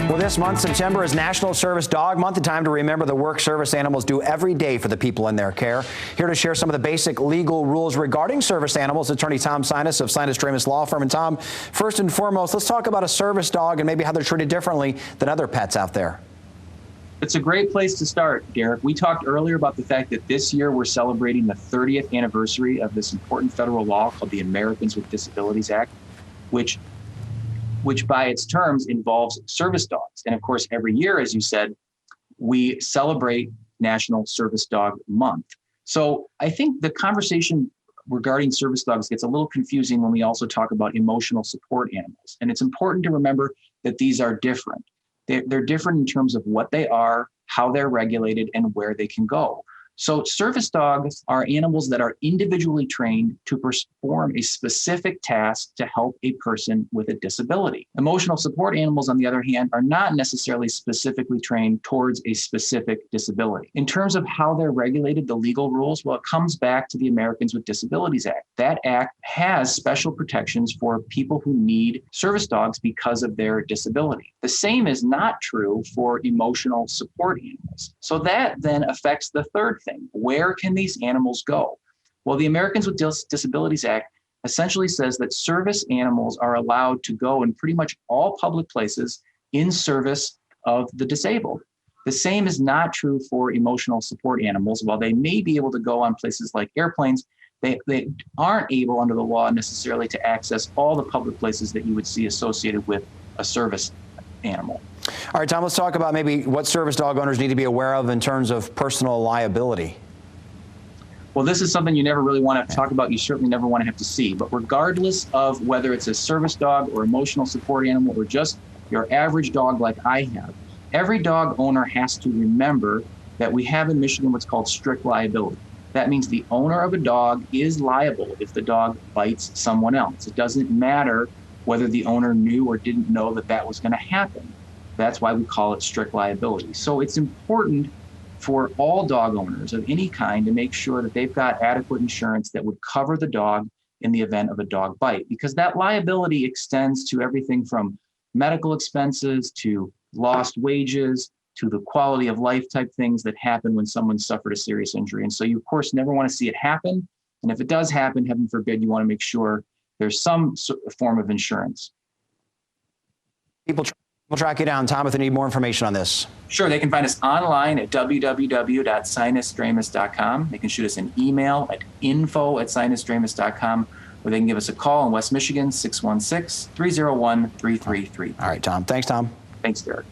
Well, this month, September, is National Service Dog Month, a time to remember the work service animals do every day for the people in their care. Here to share some of the basic legal rules regarding service animals, attorney Tom Sinas of Sinas Dramis Law Firm. And Tom, first and foremost, let's talk about a service dog and maybe how they're treated differently than other pets out there. It's a great place to start, Derek. We talked earlier about the fact that this year we're celebrating the 30th anniversary of this important federal law called the Americans with Disabilities Act, which by its terms involves service dogs. And of course, every year, as you said, we celebrate National Service Dog Month. So I think the conversation regarding service dogs gets a little confusing when we also talk about emotional support animals. And it's important to remember that these are different. They're different in terms of what they are, how they're regulated, and where they can go. So service dogs are animals that are individually trained to perform a specific task to help a person with a disability. Emotional support animals, on the other hand, are not necessarily specifically trained towards a specific disability. In terms of how they're regulated, the legal rules, well, it comes back to the Americans with Disabilities Act. That act has special protections for people who need service dogs because of their disability. The same is not true for emotional support animals. So that then affects the third thing. Where can these animals go? Well, the Americans with Disabilities Act essentially says that service animals are allowed to go in pretty much all public places in service of the disabled. The same is not true for emotional support animals. While they may be able to go on places like airplanes, they aren't able under the law necessarily to access all the public places that you would see associated with a service animal. All right, Tom, let's talk about maybe what service dog owners need to be aware of in terms of personal liability. Well, this is something you never really want to talk about. You certainly never want to have to see. But regardless of whether it's a service dog or emotional support animal or just your average dog like I have, every dog owner has to remember that we have in Michigan what's called strict liability. That means the owner of a dog is liable if the dog bites someone else. It doesn't matter whether the owner knew or didn't know that that was going to happen. That's why we call it strict liability. So it's important for all dog owners of any kind to make sure that they've got adequate insurance that would cover the dog in the event of a dog bite, because that liability extends to everything from medical expenses to lost wages to the quality of life type things that happen when someone suffered a serious injury. And so you, of course, never want to see it happen. And if it does happen, heaven forbid, you want to make sure there's some form of insurance. People track you down, Tom, if they need more information on this. Sure. They can find us online at www.sinusdramis.com. They can shoot us an email at info@sinusdramis.com, or they can give us a call in West Michigan, 616-301-3333. All right, Tom. Thanks, Tom. Thanks, Derek.